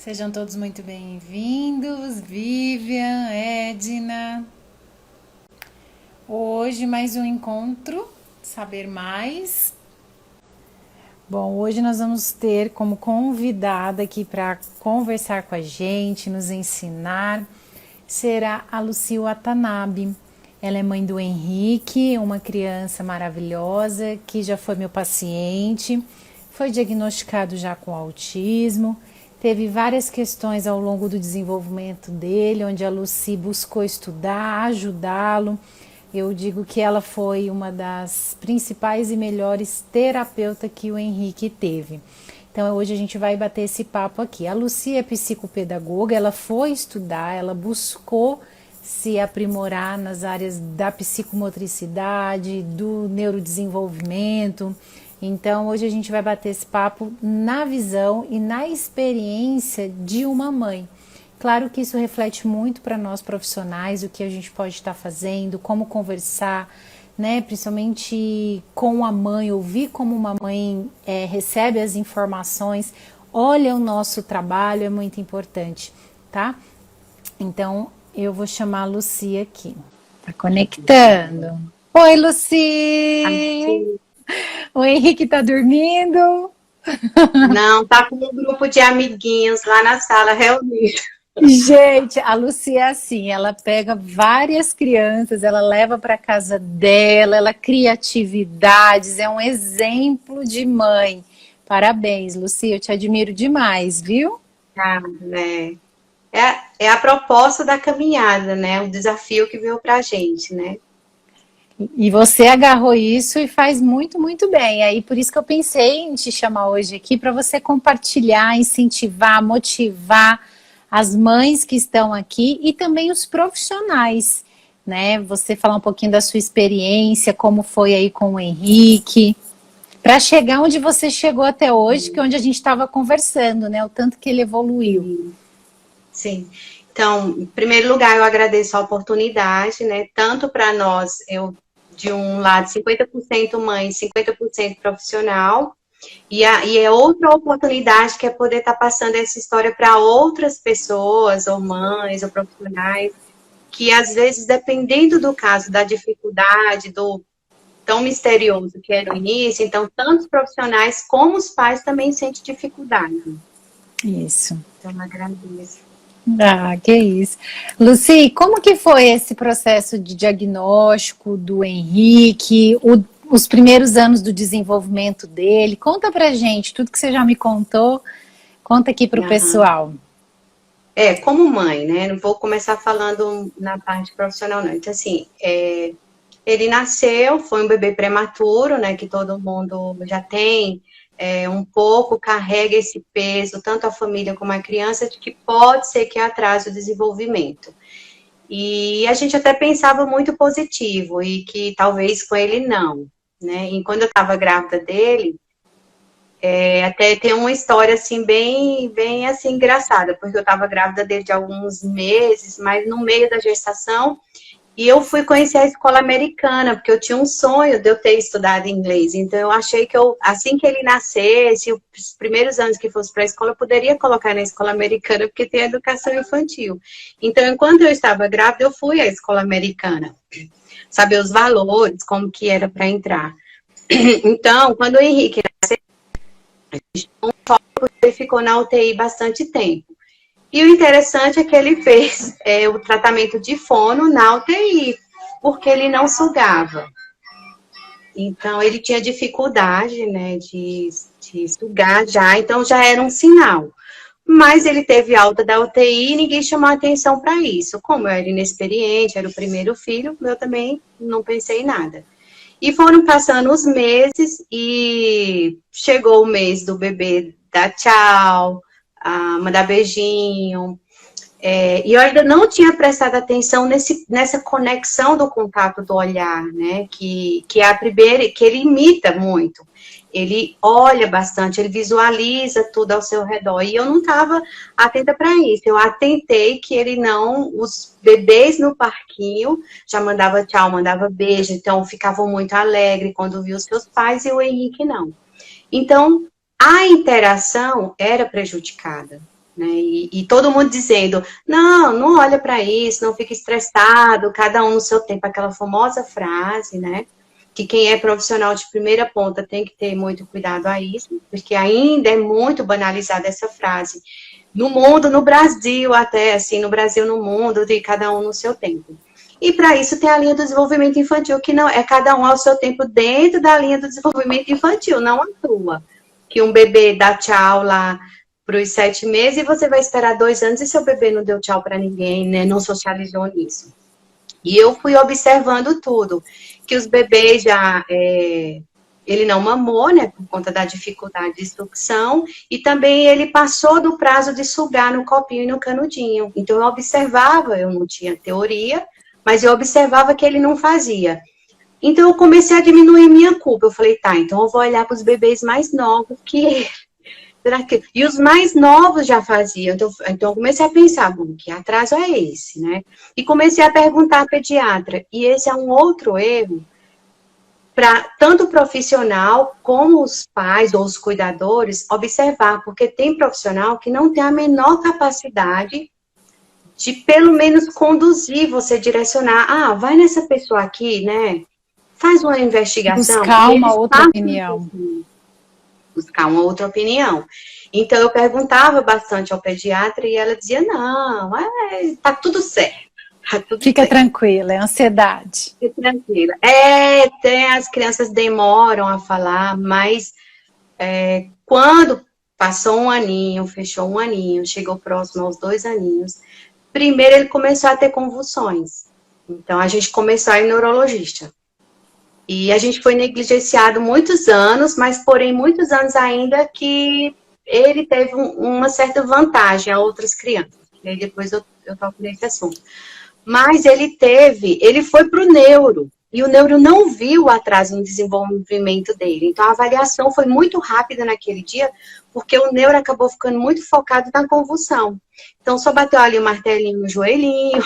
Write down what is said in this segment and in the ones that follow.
Sejam todos muito bem-vindos, Vivian, Edna. Hoje mais um encontro, saber mais. Bom, hoje nós vamos ter como convidada aqui para conversar com a gente, nos ensinar, será a Lucy Watanabe. Ela é mãe do Henrique, uma criança maravilhosa que já foi meu paciente, foi diagnosticado já com autismo. Teve várias questões ao longo do desenvolvimento dele, onde a Lucy buscou estudar, ajudá-lo. Eu digo que ela foi uma das principais e melhores terapeutas que o Henrique teve. Então hoje a gente vai bater esse papo aqui. A Lucy é psicopedagoga, ela foi estudar, ela buscou se aprimorar nas áreas da psicomotricidade, do neurodesenvolvimento. Então, hoje a gente vai bater esse papo na visão e na experiência de uma mãe. Claro que isso reflete muito para nós profissionais, o que a gente pode estar fazendo, como conversar, né? Principalmente com a mãe, ouvir como uma mãe recebe as informações, olha o nosso trabalho, é muito importante, tá? Então, eu vou chamar a Lucy aqui. Tá conectando. Oi, Lucy! Aqui. O Henrique tá dormindo? Não, tá com um grupo de amiguinhos lá na sala reunido. Gente, a Lucy é assim, ela pega várias crianças, ela leva para casa dela, ela cria atividades, é um exemplo de mãe. Parabéns, Lucy, eu te admiro demais, viu? Ah, né? É a proposta da caminhada, né? O desafio que veio pra gente, né? E você agarrou isso e faz muito, muito bem. Aí por isso que eu pensei em te chamar hoje aqui para você compartilhar, incentivar, motivar as mães que estão aqui e também os profissionais, né? Você falar um pouquinho da sua experiência, como foi aí com o Henrique, para chegar onde você chegou até hoje, que é onde a gente estava conversando, né? O tanto que ele evoluiu. Sim. Então, em primeiro lugar, eu agradeço a oportunidade, né? Tanto para nós, eu de um lado 50% mãe, 50% profissional, e é outra oportunidade que é poder estar passando essa história para outras pessoas, ou mães, ou profissionais, que às vezes, dependendo do caso, da dificuldade, do tão misterioso que é no início, então, tanto os profissionais como os pais também sentem dificuldade. Isso. Então, eu agradeço. Ah, que isso. Lucy, como que foi esse processo de diagnóstico do Henrique, os primeiros anos do desenvolvimento dele? Conta pra gente, tudo que você já me contou, conta aqui pro Aham. pessoal. Como mãe, né? Não vou começar falando na parte profissional, não. Então, assim, ele nasceu, foi um bebê prematuro, né? Que todo mundo já tem um pouco, carrega esse peso, tanto a família como a criança, de que pode ser que atrase o desenvolvimento. E a gente até pensava muito positivo, e que talvez com ele não, né? E quando eu estava grávida dele, até tem uma história assim bem assim engraçada, porque eu estava grávida dele de alguns meses, mas no meio da gestação, e eu fui conhecer a escola americana, porque eu tinha um sonho de eu ter estudado inglês. Então eu achei que assim que ele nascesse, os primeiros anos que fosse para a escola, eu poderia colocar na escola americana, porque tem educação infantil. Então, enquanto eu estava grávida, eu fui à escola americana, saber os valores, como que era para entrar. Então, quando o Henrique ele ficou na UTI bastante tempo. E o interessante é que ele fez o tratamento de fono na UTI, porque ele não sugava. Então, ele tinha dificuldade, né, de sugar já, então já era um sinal. Mas ele teve alta da UTI e ninguém chamou atenção para isso. Como eu era inexperiente, era o primeiro filho, eu também não pensei em nada. E foram passando os meses e chegou o mês do bebê dar tchau, mandar beijinho. E eu ainda não tinha prestado atenção nessa conexão do contato do olhar, né? Que é a primeira, que ele imita muito. Ele olha bastante, ele visualiza tudo ao seu redor. E eu não estava atenta para isso. Eu atentei que ele não. Os bebês no parquinho já mandava tchau, mandava beijo, então ficavam muito alegres quando viu os seus pais, e o Henrique não. Então, a interação era prejudicada. né? E todo mundo dizendo, não olha para isso, não fica estressado, cada um no seu tempo, aquela famosa frase, né? Que quem é profissional de primeira ponta tem que ter muito cuidado a isso, porque ainda é muito banalizada essa frase. No mundo, no Brasil até, assim, no Brasil, no mundo, de cada um no seu tempo. E para isso tem a linha do desenvolvimento infantil, que não é cada um ao seu tempo dentro da linha do desenvolvimento infantil, não à toa. Que um bebê dá tchau lá para os 7 meses e você vai esperar 2 anos e seu bebê não deu tchau para ninguém, né? Não socializou nisso. E eu fui observando tudo, que os bebês já, ele não mamou, né, por conta da dificuldade de sucção, e também ele passou do prazo de sugar no copinho e no canudinho. Então eu observava, eu não tinha teoria, mas eu observava que ele não fazia. Então eu comecei a diminuir minha culpa. Eu falei, tá, então eu vou olhar para os bebês mais novos que ele. E os mais novos já faziam. Então eu comecei a pensar, bom, que atraso é esse, né? E comecei a perguntar à pediatra. E esse é um outro erro para tanto o profissional como os pais ou os cuidadores observar, porque tem profissional que não tem a menor capacidade de pelo menos conduzir, você direcionar, vai nessa pessoa aqui, né? Faz uma investigação. Buscar uma outra opinião. Buscar uma outra opinião. Então, eu perguntava bastante ao pediatra e ela dizia, não, tá tudo certo. Tá tudo Fica certo. tranquila, é ansiedade. Fica tranquila. As crianças demoram a falar, mas quando passou um aninho, fechou um aninho, chegou próximo aos 2 aninhos, primeiro ele começou a ter convulsões. Então, a gente começou a ir no neurologista. E a gente foi negligenciado muitos anos, mas porém muitos anos ainda que ele teve uma certa vantagem a outras crianças. E aí depois eu toco nesse assunto. Mas ele foi para o neuro, e o neuro não viu o atraso no desenvolvimento dele. Então a avaliação foi muito rápida naquele dia, porque o neuro acabou ficando muito focado na convulsão. Então só bateu ali o martelinho no joelhinho,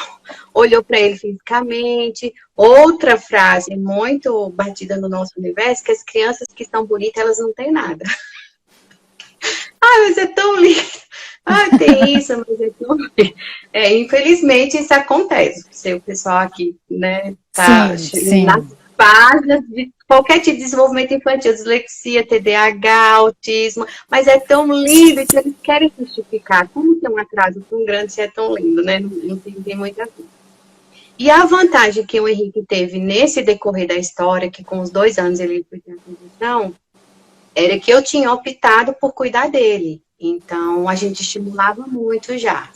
olhou para ele fisicamente. Outra frase muito batida no nosso universo, que as crianças que são bonitas, elas não têm nada. Mas é tão lindo. Tem isso, mas é tão lindo. Infelizmente isso acontece. O pessoal aqui, né, tá sim. nas páginas de qualquer tipo de desenvolvimento infantil, dislexia, TDAH, autismo, mas é tão lindo que eles querem justificar. Como tem um atraso tão grande se é tão lindo, né? Não tem muita coisa. E a vantagem que o Henrique teve nesse decorrer da história, que com os 2 anos ele foi ter a condição, era que eu tinha optado por cuidar dele. Então, a gente estimulava muito já.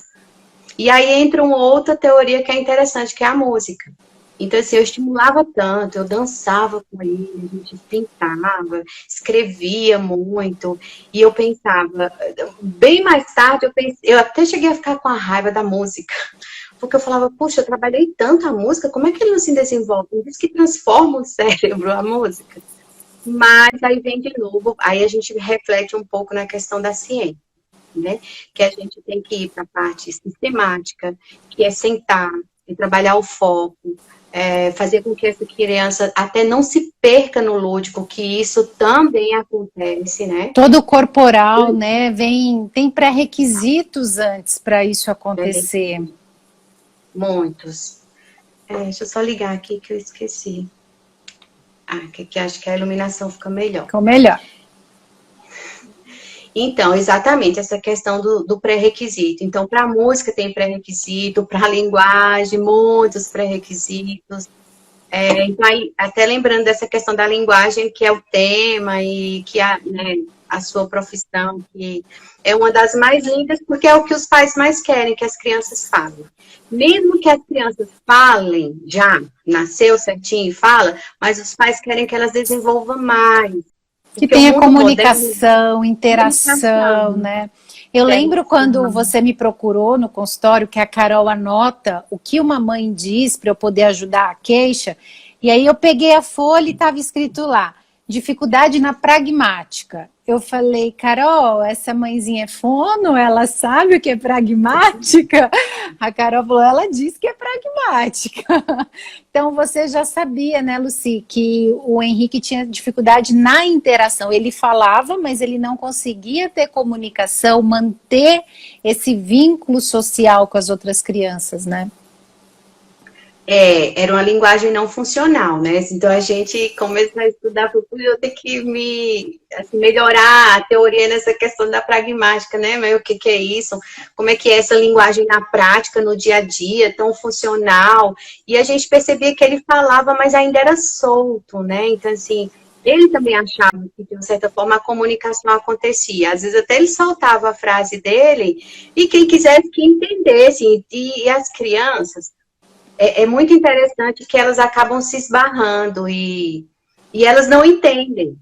E aí entra uma outra teoria que é interessante, que é a música. Então, assim, eu estimulava tanto, eu dançava com ele, a gente pintava, escrevia muito, e eu pensava, bem mais tarde, eu até cheguei a ficar com a raiva da música, porque eu falava, puxa, eu trabalhei tanto a música, como é que ele não se desenvolve? Ele diz que transforma o cérebro, a música. Mas aí vem de novo, aí a gente reflete um pouco na questão da ciência, né? Que a gente tem que ir para a parte sistemática, que é sentar e trabalhar o foco, fazer com que essa criança até não se perca no lúdico, que isso também acontece, né? Todo corporal, né? Tem pré-requisitos antes para isso acontecer. Muitos. Deixa eu só ligar aqui que eu esqueci. Que acho que a iluminação fica melhor. Ficou melhor. Então, exatamente, essa questão do pré-requisito. Então, para a música tem pré-requisito, para a linguagem, muitos pré-requisitos. Então, aí, até lembrando dessa questão da linguagem, que é o tema, e que a sua profissão, que é uma das mais lindas, porque é o que os pais mais querem, que as crianças falem. Mesmo que as crianças falem, já nasceu certinho e fala, mas os pais querem que elas desenvolvam mais. Que tenha comunicação, interação, né? Eu lembro quando você me procurou no consultório, que a Carol anota o que uma mãe diz para eu poder ajudar a queixa, e aí eu peguei a folha e estava escrito lá, dificuldade na pragmática. Eu falei, Carol, essa mãezinha é fono, ela sabe o que é pragmática? A Carol falou, ela disse que é pragmática. Então você já sabia, né, Lucy, que o Henrique tinha dificuldade na interação. Ele falava, mas ele não conseguia ter comunicação, manter esse vínculo social com as outras crianças, né? Era uma linguagem não funcional, né? Então a gente começa a estudar, eu tenho que melhorar a teoria nessa questão da pragmática, né? Mas o que é isso? Como é que é essa linguagem na prática, no dia a dia, tão funcional? E a gente percebia que ele falava, mas ainda era solto, né? Então, assim, ele também achava que, de uma certa forma, a comunicação acontecia. Às vezes até ele soltava a frase dele, e quem quisesse que entendesse. E as crianças... É muito interessante que elas acabam se esbarrando e elas não entendem.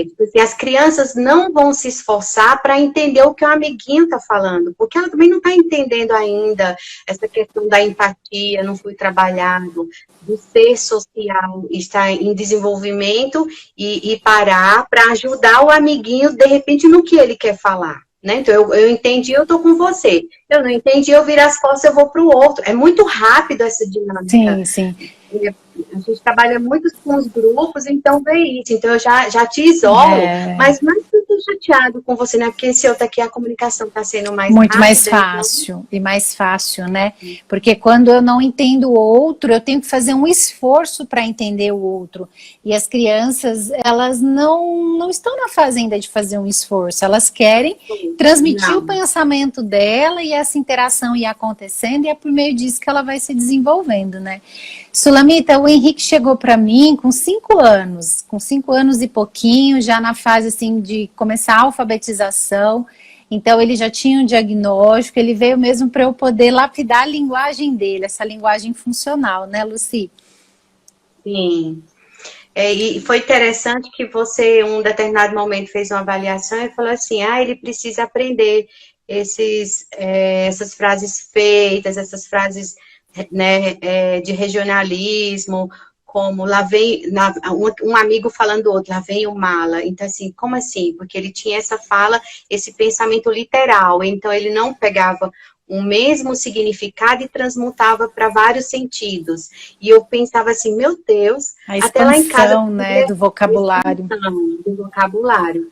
Tipo assim, as crianças não vão se esforçar para entender o que o amiguinho está falando, porque ela também não está entendendo ainda essa questão da empatia, não foi trabalhado, do ser social, estar em desenvolvimento e parar para ajudar o amiguinho, de repente, no que ele quer falar. Né? Então, eu entendi, eu tô com você. Eu não entendi, eu viro as costas, eu vou para o outro. É muito rápido essa dinâmica. Sim, sim. A gente trabalha muito com os grupos, então vê isso. Então, eu já te isolo, mas não fico chateado com você, né? Porque se eu tá aqui, a comunicação está sendo mais muito rápida, mais fácil, então... e mais fácil, né? Porque quando eu não entendo o outro, eu tenho que fazer um esforço para entender o outro. E as crianças, elas não estão na fase ainda de fazer um esforço. Elas querem transmitir o pensamento dela e essa interação ir acontecendo, e é por meio disso que ela vai se desenvolvendo, né? Sulamita, o Henrique chegou para mim com 5 anos e pouquinho, já na fase assim de começar a alfabetização. Então ele já tinha um diagnóstico, ele veio mesmo para eu poder lapidar a linguagem dele, essa linguagem funcional, né, Lucy? Sim. E foi interessante que você, em um determinado momento, fez uma avaliação e falou assim, ele precisa aprender essas frases feitas, essas frases, né, de regionalismo, como lá vem, um amigo falando do outro, lá vem o mala. Então, assim, como assim? Porque ele tinha essa fala, esse pensamento literal, então ele não pegava o mesmo significado e transmutava para vários sentidos. E eu pensava assim, meu Deus, a expansão, até lá em casa, né, do vocabulário. Do vocabulário.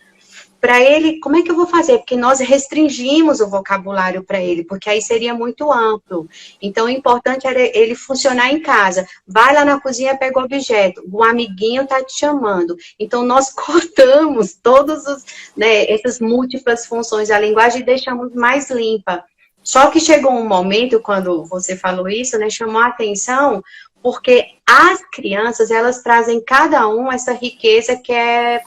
Para ele, como é que eu vou fazer? Porque nós restringimos o vocabulário para ele, porque aí seria muito amplo. Então, o importante era ele funcionar em casa. Vai lá na cozinha, pega o objeto. O amiguinho está te chamando. Então, nós cortamos todas essas múltiplas funções da linguagem e deixamos mais limpa. Só que chegou um momento, quando você falou isso, né, chamou a atenção, porque as crianças, elas trazem cada um essa riqueza que é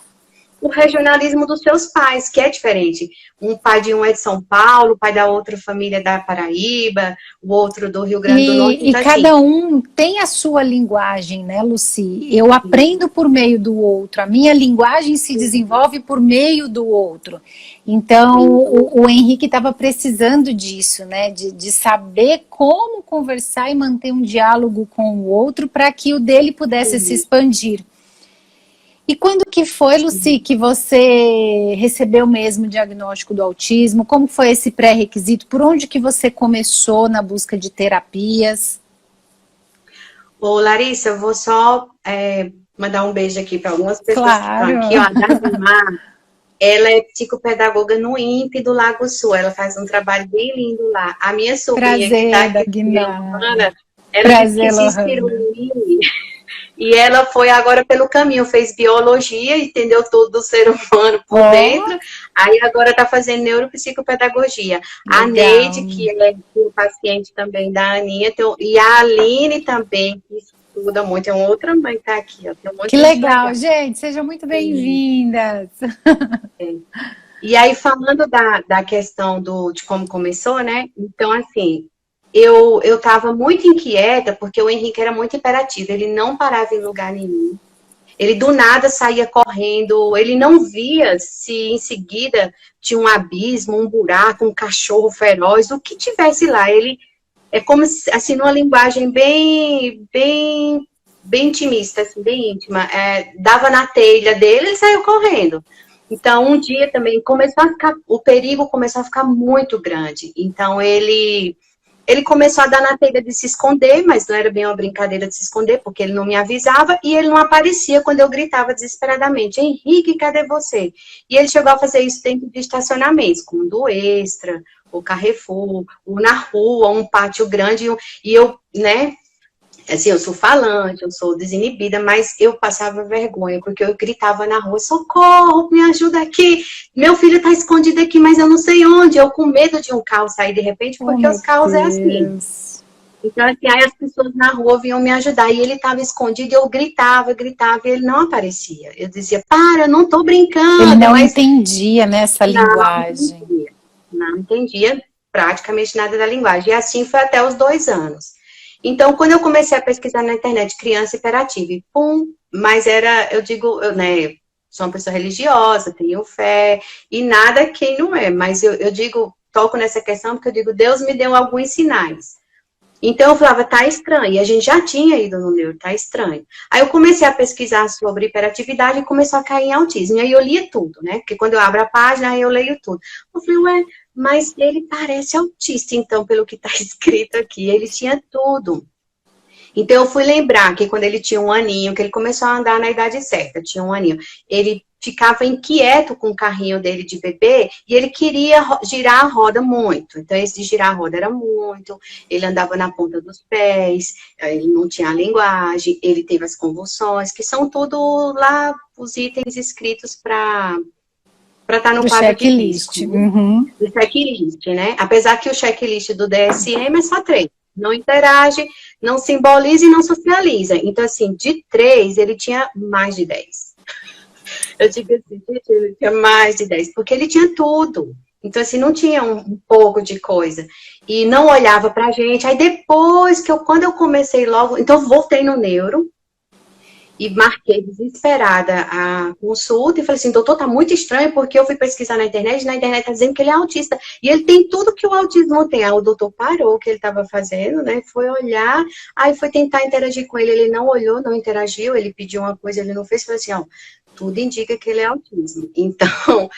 o regionalismo dos seus pais, que é diferente. Um pai de um é de São Paulo, o pai da outra família é da Paraíba, o outro do Rio Grande do Norte. Então, e cada um tem a sua linguagem, né, Lucy? Eu aprendo por meio do outro, a minha linguagem se desenvolve por meio do outro. Então, o Henrique estava precisando disso, né, de saber como conversar e manter um diálogo com o outro para que o dele pudesse se expandir. E quando que foi, Lucy, que você recebeu mesmo o diagnóstico do autismo? Como foi esse pré-requisito? Por onde que você começou na busca de terapias? Ô, Larissa, eu vou só mandar um beijo aqui para algumas pessoas claro. Que estão aqui. Ó, a Dagmar, ela é psicopedagoga no INPE do Lago Sul. Ela faz um trabalho bem lindo lá. A minha sobrinha prazer, que está aqui, Lohana, ela se inspirou em mim. E ela foi agora pelo caminho, fez biologia, entendeu tudo do ser humano por dentro, aí agora está fazendo neuropsicopedagogia. Legal. A Neide, que é paciente também da Aninha, e a Aline também, que estuda muito, é uma outra mãe que está aqui. Ó, tem um monte que legal, gente, sejam muito bem-vindas. E aí, falando da questão de como começou, né, então assim... Eu estava muito inquieta, porque o Henrique era muito hiperativo, ele não parava em lugar nenhum, ele do nada saía correndo, ele não via se em seguida tinha um abismo, um buraco, um cachorro feroz, o que tivesse lá, ele é como se, assim, numa linguagem bem bem intimista, assim, bem íntima. Dava na telha dele, ele saiu correndo. Então, um dia também o perigo começou a ficar muito grande. Então, ele começou a dar na telha de se esconder, mas não era bem uma brincadeira de se esconder, porque ele não me avisava e ele não aparecia quando eu gritava desesperadamente: Henrique, cadê você? E ele chegou a fazer isso dentro de estacionamentos, como do Extra, o Carrefour, ou na rua, um pátio grande, e eu, né, assim, eu sou falante, eu sou desinibida, mas eu passava vergonha, porque eu gritava na rua: socorro, me ajuda aqui, meu filho tá escondido aqui, mas eu não sei onde, eu com medo de um carro sair de repente, Oh, porque meu os carros é assim. Deus. Então, assim, aí as pessoas na rua vinham me ajudar, e ele estava escondido, e eu gritava, e ele não aparecia. Eu dizia: para, eu não tô Ele brincando, não mas entendia nessa não linguagem. entendia, não entendia praticamente nada da linguagem. E assim foi até os 2 anos. Então, quando eu comecei a pesquisar na internet criança hiperativa, e pum, mas eu digo, né, sou uma pessoa religiosa, tenho fé, e nada quem não é, mas eu digo, toco nessa questão porque eu digo, Deus me deu alguns sinais. Então eu falava: tá estranho, e a gente já tinha ido no neuro, tá estranho. Aí eu comecei a pesquisar sobre hiperatividade e começou a cair em autismo, e aí eu lia tudo, né, porque quando eu abro a página, aí eu leio tudo. Eu falei: ué, mas ele parece autista, então, pelo que tá escrito aqui, ele tinha tudo. Então eu fui lembrar que quando ele tinha 1 aninho, que ele começou a andar na idade certa, tinha 1 aninho, ele ficava inquieto com o carrinho dele de bebê e ele queria girar a roda muito. Então esse de girar a roda era muito, ele andava na ponta dos pés, ele não tinha a linguagem, ele teve as convulsões, que são tudo lá os itens escritos para estar no Do quadro de checklist. risco, né? Uhum. Do checklist, né? Apesar que o checklist do DSM é só 3. Não interage, não simboliza e não socializa. Então, assim, de 3, ele tinha mais de 10. Eu digo assim, gente, ele tinha mais de 10, porque ele tinha tudo. Então, assim, não tinha um pouco de coisa. E não olhava pra gente. Aí depois quando eu comecei logo, então eu voltei no neuro, e marquei desesperada a consulta e falei assim: doutor, tá muito estranho, porque eu fui pesquisar na internet e na internet tá dizendo que ele é autista. E ele tem tudo que o autismo tem. Aí o doutor parou o que ele estava fazendo, né? Foi olhar, aí foi tentar interagir com ele. Ele não olhou, não interagiu, ele pediu uma coisa, ele não fez. Falei assim: ó, tudo indica que ele é autismo. Então,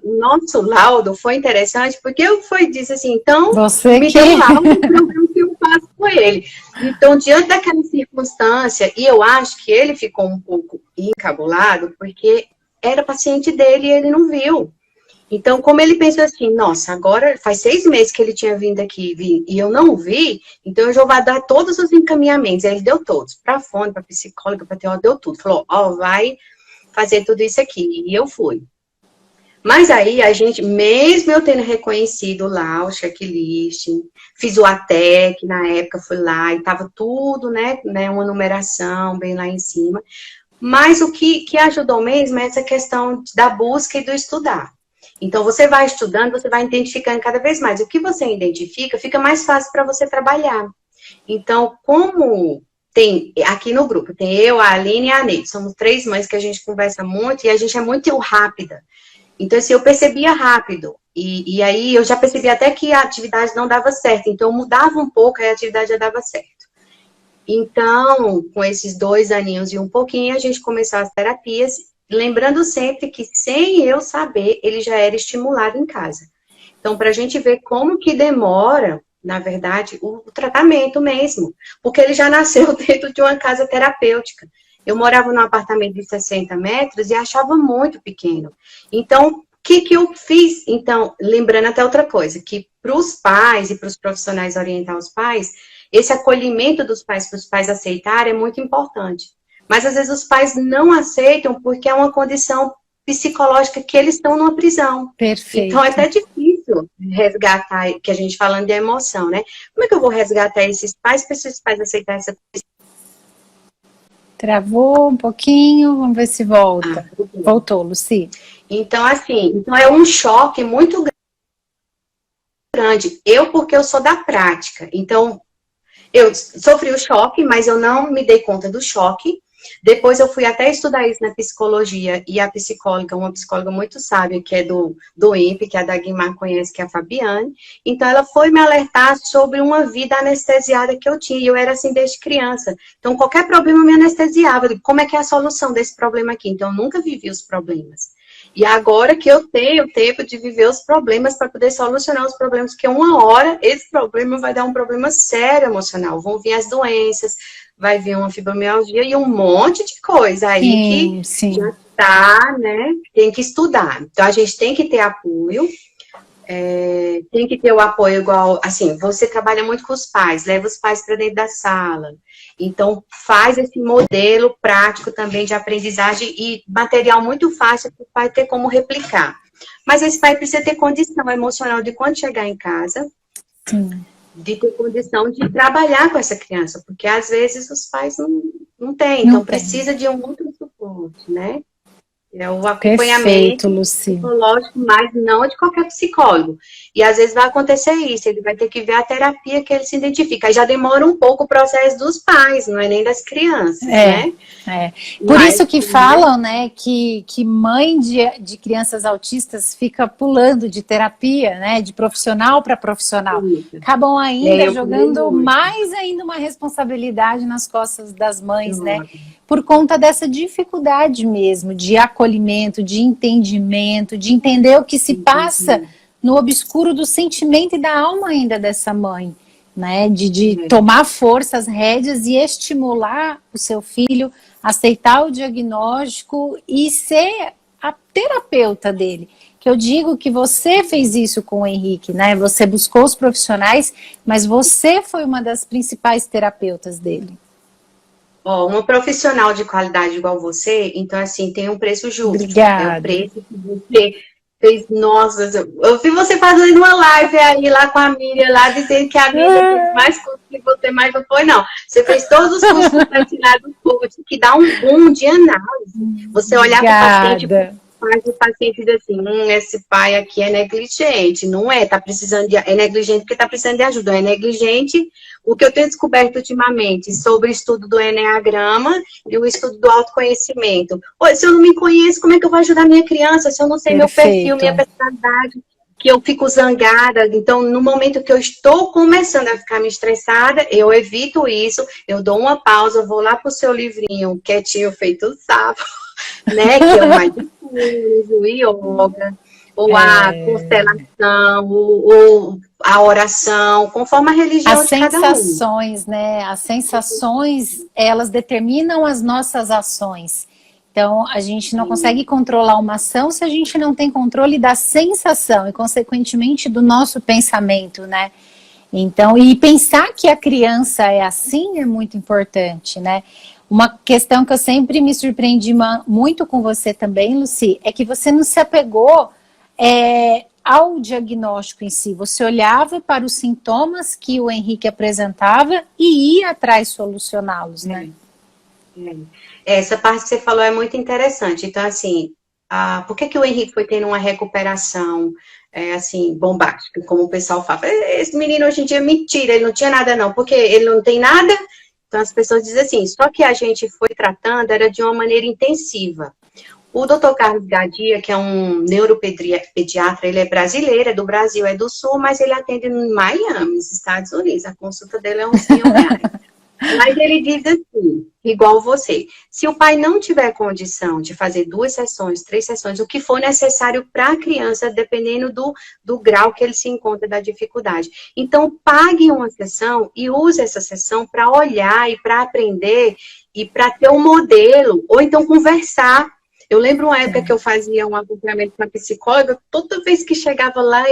o nosso laudo foi interessante, porque eu disse assim: então, Você me que. dê um laudo para eu ver o que eu faço com ele. Então, diante daquela circunstância, e eu acho que ele ficou um pouco encabulado, porque era paciente dele e ele não viu. Então, como ele pensou assim: nossa, agora faz 6 meses que ele tinha vindo aqui e eu não vi, então eu já vou dar todos os encaminhamentos. Aí ele deu todos, para fono, para psicóloga, para TO, deu tudo. Falou: ó, vai fazer tudo isso aqui. E eu fui. Mas aí a gente, mesmo eu tendo reconhecido lá o checklist, fiz o ATEC, na época fui lá e tava tudo, né, uma numeração bem lá em cima. Mas o que ajudou mesmo é essa questão da busca e do estudar. Então, você vai estudando, você vai identificando cada vez mais. O que você identifica, fica mais fácil para você trabalhar. Então, como tem aqui no grupo, tem eu, a Aline e a Neide, somos 3 mães que a gente conversa muito e a gente é muito rápida. Então, assim, eu percebia rápido. E aí eu já percebi até que a atividade não dava certo. Então, eu mudava um pouco e a atividade já dava certo. Então, com esses 2 aninhos e um pouquinho, a gente começou as terapias, lembrando sempre que, sem eu saber, ele já era estimulado em casa. Então, para a gente ver como que demora, na verdade, o tratamento mesmo. Porque ele já nasceu dentro de uma casa terapêutica. Eu morava num apartamento de 60 metros e achava muito pequeno. Então, o que eu fiz? Então, lembrando até outra coisa, que para os pais e para os profissionais orientar os pais, esse acolhimento dos pais para os pais aceitarem é muito importante. Mas, às vezes, os pais não aceitam porque é uma condição psicológica que eles estão numa prisão. Perfeito. Então, é até difícil resgatar, que a gente falando de emoção, né? Como é que eu vou resgatar esses pais para esses pais aceitarem essa prisão? Travou um pouquinho, vamos ver se volta. Voltou, Lucy. Então, assim, é um choque muito grande. Porque eu sou da prática. Então, eu sofri o choque, mas eu não me dei conta do choque. Depois eu fui até estudar isso na psicologia, e a psicóloga, uma psicóloga muito sábia, que é do INPE, que a Dagmar conhece, que é a Fabiane, então ela foi me alertar sobre uma vida anestesiada que eu tinha, e eu era assim desde criança. Então qualquer problema me anestesiava. Eu digo, como é que é a solução desse problema aqui? Então eu nunca vivi os problemas. E agora que eu tenho tempo de viver os problemas para poder solucionar os problemas, porque uma hora esse problema vai dar um problema sério emocional. Vão vir as doenças, vai vir uma fibromialgia e um monte de coisa aí que já está, né? Tem que estudar. Então a gente tem que ter apoio. Tem que ter o apoio igual, assim, você trabalha muito com os pais, leva os pais para dentro da sala. Então, faz esse modelo prático também de aprendizagem e material muito fácil para o pai ter como replicar. Mas esse pai precisa ter condição emocional de quando chegar em casa, de ter condição de trabalhar com essa criança, porque às vezes os pais não têm, então precisa de um outro suporte, né? É o acompanhamento psicológico, mas não de qualquer psicólogo. E às vezes vai acontecer isso, ele vai ter que ver a terapia que ele se identifica. Aí já demora um pouco o processo dos pais, não é nem das crianças, né? Por isso que falam, né, que mãe de crianças autistas fica pulando de terapia, né, de profissional para profissional. Acabam ainda jogando mais ainda uma responsabilidade nas costas das mães, né? Por conta dessa dificuldade mesmo, de acolhimento, de entendimento, de entender o que se passa no obscuro do sentimento e da alma ainda dessa mãe, né? De tomar força, as rédeas e estimular o seu filho a aceitar o diagnóstico e ser a terapeuta dele. Que eu digo que você fez isso com o Henrique, né? Você buscou os profissionais, mas você foi uma das principais terapeutas dele. Uma profissional de qualidade igual você, então, assim, tem um preço justo. Obrigada. É o preço que você fez. Nossa, eu vi você fazendo uma live aí lá com a Miriam, lá dizendo que a Miriam fez mais curso que você, mas não foi, não. Você fez todos os cursos compartilhados do curso, que dá um boom de análise. Você olhar para o paciente, faz o paciente diz assim, esse pai aqui é negligente. Não é, tá precisando de... É negligente porque tá precisando de ajuda. É negligente. O que eu tenho descoberto ultimamente sobre o estudo do Eneagrama e o estudo do autoconhecimento. Se eu não me conheço, como é que eu vou ajudar minha criança? Se eu não sei meu perfil, minha personalidade, que eu fico zangada. Então, no momento que eu estou começando a ficar me estressada, eu evito isso, eu dou uma pausa, vou lá pro seu livrinho, quietinho, feito o sapo, né? Que é o mindfulness, o yoga, ou a constelação, ou a oração, conforme a religião de cada um. As sensações, né? As sensações, elas determinam as nossas ações. Então, a gente não consegue controlar uma ação se a gente não tem controle da sensação e, consequentemente, do nosso pensamento, né? Então, e pensar que a criança é assim é muito importante, né? Uma questão que eu sempre me surpreendi muito com você também, Lucy, é que você não se apegou ao diagnóstico em si. Você olhava para os sintomas que o Henrique apresentava e ia atrás solucioná-los, né? Essa parte que você falou é muito interessante. Então, assim, por que o Henrique foi tendo uma recuperação, assim, bombástica, como o pessoal fala? Esse menino hoje em dia é mentira, ele não tinha nada não, porque ele não tem nada. Então, as pessoas dizem assim, só que a gente foi tratando, era de uma maneira intensiva. O Dr. Carlos Gadia, que é um neuropediatra, ele é brasileiro, é do Brasil, é do Sul, mas ele atende em Miami, nos Estados Unidos. A consulta dele é uns R$1.000. Mas ele diz assim, igual você, se o pai não tiver condição de fazer 2 sessões, 3 sessões, o que for necessário para a criança, dependendo do grau que ele se encontra da dificuldade. Então, pague uma sessão e use essa sessão para olhar e para aprender e para ter um modelo, ou então conversar. Eu lembro uma época que eu fazia um acompanhamento com a psicóloga, toda vez que chegava lá,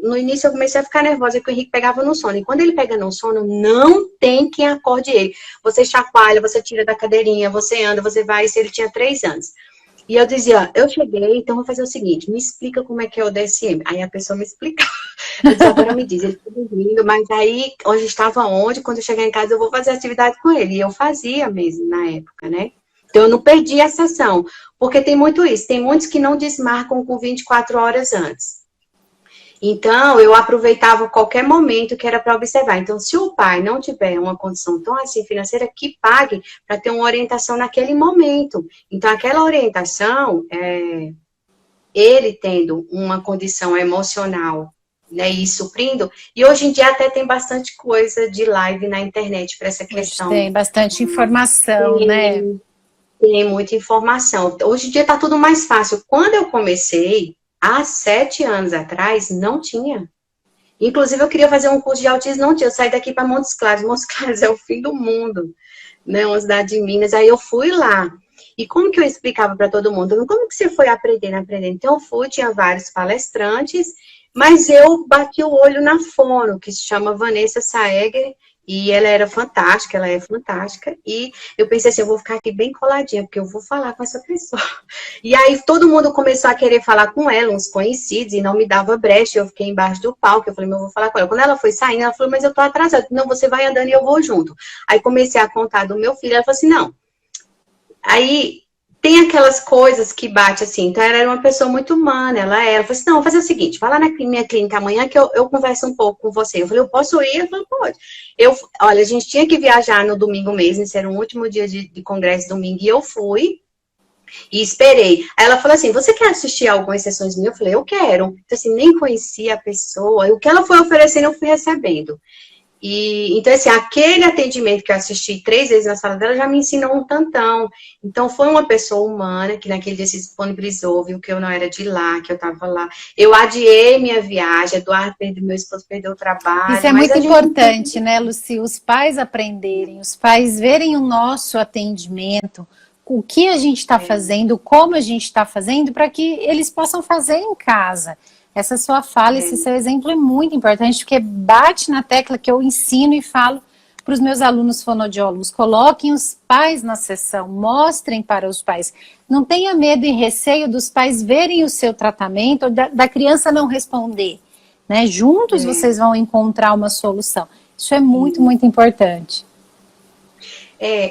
no início eu comecei a ficar nervosa, porque o Henrique pegava no sono. E quando ele pega no sono, não tem quem acorde ele. Você chacoalha, você tira da cadeirinha, você anda, você vai, se ele tinha 3 anos. E eu dizia, eu cheguei, então vou fazer o seguinte, me explica como é que é o DSM. Aí a pessoa me explicava. Eu disse, agora me diz, ele está dormindo, mas aí, hoje estava onde? Quando eu chegar em casa, eu vou fazer atividade com ele. E eu fazia mesmo na época, né? Então, eu não perdi a sessão, porque tem muito isso. Tem muitos que não desmarcam com 24 horas antes. Então, eu aproveitava qualquer momento que era para observar. Então, se o pai não tiver uma condição tão assim financeira, que pague para ter uma orientação naquele momento. Então, aquela orientação, ele tendo uma condição emocional, né, e suprindo, e hoje em dia até tem bastante coisa de live na internet para essa Hoje questão. tem bastante informação, né? Tem muita informação. Hoje em dia está tudo mais fácil. Quando eu comecei, há 7 anos atrás, não tinha. Inclusive, eu queria fazer um curso de autismo, não tinha. Eu saí daqui para Montes Claros. Montes Claros é o fim do mundo, né? Uma cidade de Minas. Aí eu fui lá. E como que eu explicava para todo mundo? Como que você foi aprendendo? Então, eu fui, tinha vários palestrantes, mas eu bati o olho na fono, que se chama Vanessa Saeger, e ela era fantástica, ela é fantástica. E eu pensei assim, eu vou ficar aqui bem coladinha, porque eu vou falar com essa pessoa. E aí todo mundo começou a querer falar com ela, uns conhecidos, e não me dava brecha. Eu fiquei embaixo do palco, eu falei, eu vou falar com ela. Quando ela foi saindo, ela falou, mas eu tô atrasada. Não, você vai andando e eu vou junto. Aí comecei a contar do meu filho, ela falou assim, não. Aí tem aquelas coisas que bate assim. Então ela era uma pessoa muito humana, ela falou assim, não, vou fazer o seguinte, vai lá na minha clínica amanhã que eu converso um pouco com você. Eu falei, eu posso ir? Ela falou, pode. Olha, a gente tinha que viajar no domingo mesmo, esse era o último dia de congresso domingo, e eu fui. E esperei. Aí ela falou assim, você quer assistir algumas sessões minhas? Eu falei, eu quero. Então, assim, nem conhecia a pessoa. E o que ela foi oferecendo, eu fui recebendo. E, então, assim, aquele atendimento que eu assisti 3 vezes na sala dela já me ensinou um tantão. Então, foi uma pessoa humana que naquele dia se disponibilizou, viu que eu não era de lá, que eu estava lá. Eu adiei minha viagem, Eduardo perdeu, meu esposo perdeu o trabalho. Isso é muito importante, né, Luci? Os pais aprenderem, os pais verem o nosso atendimento, o que a gente está fazendo, como a gente está fazendo, para que eles possam fazer em casa. Essa sua fala, esse seu exemplo é muito importante, porque bate na tecla que eu ensino e falo para os meus alunos fonoaudiólogos. Coloquem os pais na sessão, mostrem para os pais. Não tenha medo e receio dos pais verem o seu tratamento, da criança não responder. Né? Juntos vocês vão encontrar uma solução. Isso é muito, muito importante.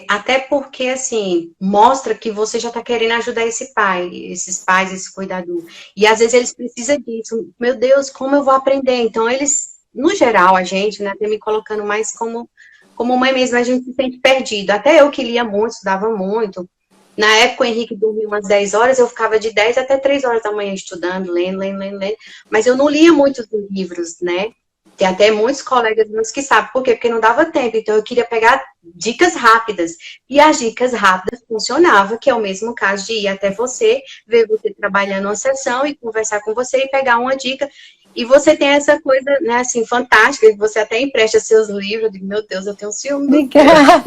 Até porque, assim, mostra que você já está querendo ajudar esse pai, esses pais, esse cuidador. E às vezes eles precisam disso. Meu Deus, como eu vou aprender? Então, eles, no geral, a gente, né, até me colocando mais como mãe mesmo, a gente se sente perdido. Até eu que lia muito, estudava muito. Na época, o Henrique dormia umas 10 horas, eu ficava de 10 até 3 horas da manhã estudando, lendo. Mas eu não lia muitos livros, né? Tem até muitos colegas meus que sabem por quê? Porque não dava tempo. Então, eu queria pegar dicas rápidas. E as dicas rápidas funcionavam, que é o mesmo caso de ir até você, ver você trabalhando uma sessão e conversar com você e pegar uma dica. E você tem essa coisa, né, assim, fantástica, que você até empresta seus livros. Eu digo, meu Deus, eu tenho ciúme. Obrigada.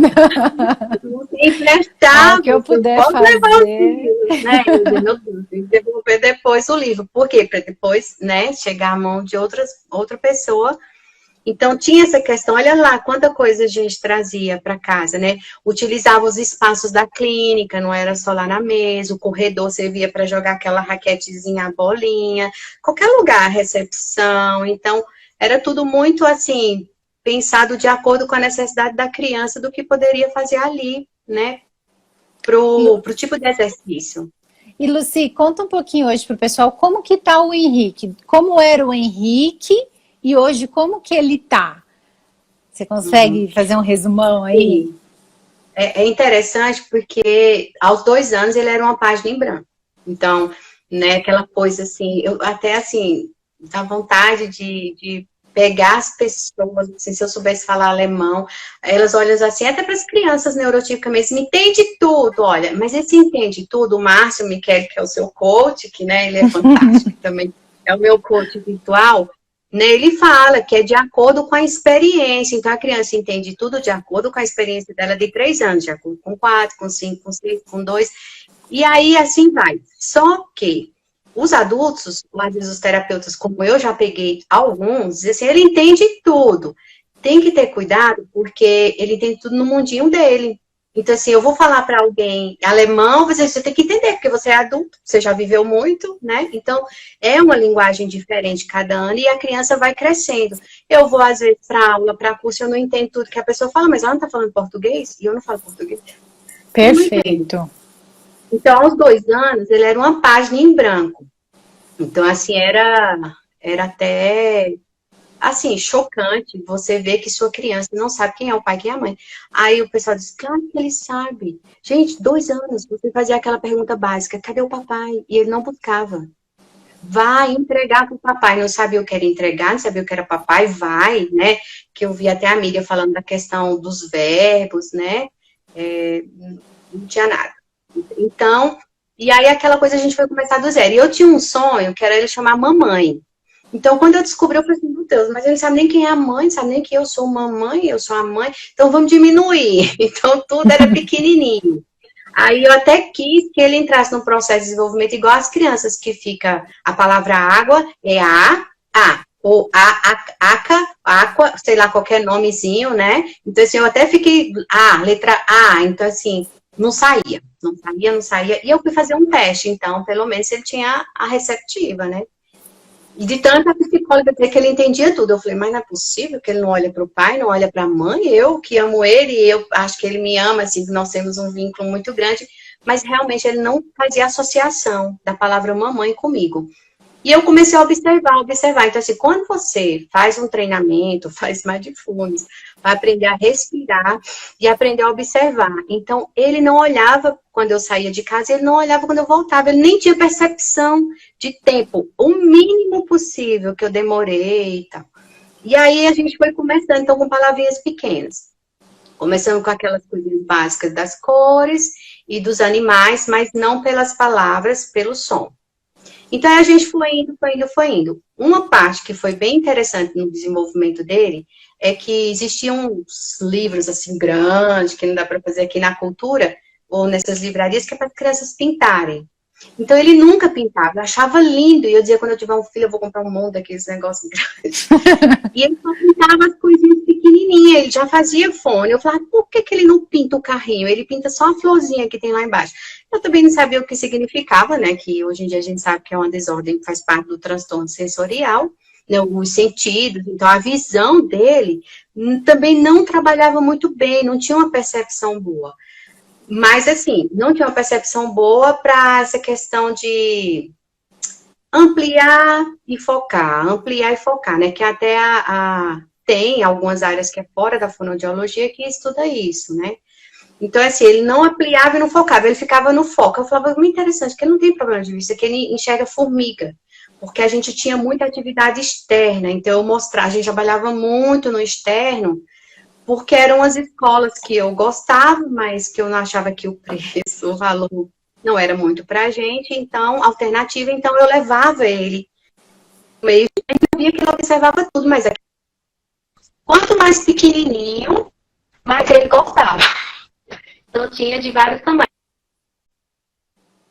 Não tem emprestado. O que eu puder pode fazer. Levar os livros, né? Eu digo, meu Deus, tem que devolver depois o livro. Por quê? Para depois, né, chegar à mão de outra pessoa. Então, tinha essa questão, olha lá, quanta coisa a gente trazia para casa, né? Utilizava os espaços da clínica, não era só lá na mesa, o corredor servia para jogar aquela raquetezinha, a bolinha, qualquer lugar, recepção. Então, era tudo muito, assim, pensado de acordo com a necessidade da criança, do que poderia fazer ali, né? Pro tipo de exercício. E, Luci, conta um pouquinho hoje para o pessoal como que tá o Henrique. Como era o Henrique e hoje como que ele tá? Você consegue fazer um resumão aí? Sim. É interessante porque aos 2 anos ele era uma página em branco. Então, né, aquela coisa assim, eu até assim, dá vontade de pegar as pessoas, assim, se eu soubesse falar alemão, elas olham assim, até para as crianças neurotípicas me entende tudo, olha, mas esse entende tudo, o Márcio Michele, que é o seu coach, que, né, ele é fantástico também, é o meu coach virtual, né, ele fala que é de acordo com a experiência, então a criança entende tudo de acordo com a experiência dela de 3 anos, de acordo com 4, com 5, com 6, com 2, e aí assim vai. Só que os adultos, às vezes os terapeutas, como eu já peguei alguns, dizem assim, ele entende tudo. Tem que ter cuidado, porque ele entende tudo no mundinho dele. Então, assim, eu vou falar para alguém alemão, você tem que entender, porque você é adulto, você já viveu muito, né? Então, é uma linguagem diferente cada ano e a criança vai crescendo. Eu vou, às vezes, para aula, para curso, eu não entendo tudo que a pessoa fala, mas ela não está falando português e eu não falo português. Perfeito. Então, aos 2 anos, ele era uma página em branco. Então, assim, era Era até, assim, chocante você ver que sua criança não sabe quem é o pai e quem é a mãe. Aí o pessoal diz, claro que ele sabe. Gente, 2 anos, você fazia aquela pergunta básica, cadê o papai? E ele não buscava. Vai entregar para o papai, não sabia o que era entregar, não sabia o que era papai, vai, né? Que eu vi até a amiga falando da questão dos verbos, né? Não tinha nada. Então, e aí aquela coisa a gente foi começar do zero. E eu tinha um sonho que era ele chamar mamãe. Então, quando eu descobri, eu falei assim, meu Deus, mas ele não sabe nem quem é a mãe, não sabe nem que eu sou mamãe, eu sou a mãe, então vamos diminuir. Então, tudo era pequenininho. Aí eu até quis que ele entrasse no processo de desenvolvimento igual as crianças, que fica a palavra água, é a, ou aca, aqua, sei lá, qualquer nomezinho, né? Então, assim, eu até fiquei, letra A, então, assim, não saía, não saía, não saía. E eu fui fazer um teste, então, pelo menos ele tinha a receptiva, né? E de tanta psicóloga até que ele entendia tudo. Eu falei, mas não é possível que ele não olha para o pai, não olha para a mãe. Eu que amo ele, eu acho que ele me ama, assim, nós temos um vínculo muito grande. Mas realmente ele não fazia associação da palavra mamãe comigo. E eu comecei a observar, observar. Então, assim, quando você faz um treinamento, faz mindfulness, vai aprender a respirar e aprender a observar. Então, ele não olhava quando eu saía de casa, ele não olhava quando eu voltava, ele nem tinha percepção de tempo, o mínimo possível que eu demorei e tal. E aí a gente foi começando, então, com palavrinhas pequenas. Começando com aquelas coisas básicas das cores e dos animais, mas não pelas palavras, pelo som. Então a gente foi indo, foi indo, foi indo. Uma parte que foi bem interessante no desenvolvimento dele é que existiam uns livros assim grandes, que não dá para fazer aqui na cultura, ou nessas livrarias, que é para as crianças pintarem. Então ele nunca pintava, eu achava lindo, e eu dizia, quando eu tiver um filho, eu vou comprar um monte daqueles negócios grandes. E ele só pintava as coisinhas pequenininhas, ele já fazia fone. Eu falava, por que ele não pinta o carrinho? Ele pinta só a florzinha que tem lá embaixo. Eu também não sabia o que significava, né? Que hoje em dia a gente sabe que é uma desordem que faz parte do transtorno sensorial, né? Os sentidos. Então, a visão dele também não trabalhava muito bem, não tinha uma percepção boa. Mas, assim, não tinha uma percepção boa para essa questão de ampliar e focar, né? Que até tem algumas áreas que é fora da fonoaudiologia que estuda isso, né? Então, assim, ele não ampliava e não focava, ele ficava no foco. Eu falava, muito interessante, que ele não tem problema de vista, que ele enxerga formiga, porque a gente tinha muita atividade externa, então eu mostrava, a gente trabalhava muito no externo, porque eram as escolas que eu gostava, mas que eu não achava que o preço, o valor não era muito pra gente, então, alternativa, então eu levava ele meio eu via que ele observava tudo, mas quanto mais pequenininho, mais ele gostava. Então tinha de vários tamanhos.